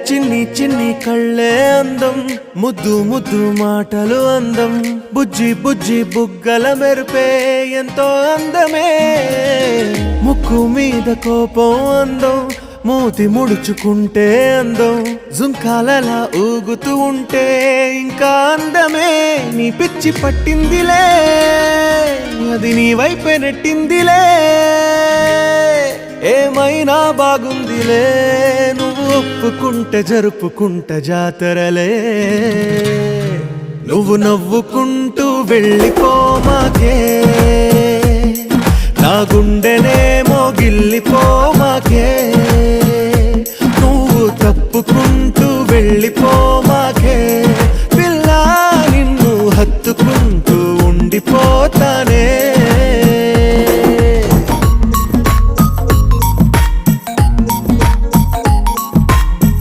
చిన్ని చిన్ని కళ్ళే అందం, ముద్దు ముద్దు మాటలు అందం, బుజ్జి బుజ్జి బుగ్గల మెరుపే ఎంతో అందమే. ముక్కు మీద కోపం అందం, మూతి ముడుచుకుంటే అందం, జుంకాలలా ఊగుతూ ఉంటే ఇంకా అందమే. నీ పిచ్చి పట్టిందిలే, అది నీ వైపే నెట్టిందిలే. ఏమైనా బాగుందిలే, నువ్వు ఒప్పుకుంటే జరుపుకుంట జాతరలే. నువ్వు నవ్వుకుంటూ వెళ్ళిపోమాకే, నా గుండెనేమో గిల్లిపోమాకే. నువ్వు తప్పుకుంటూ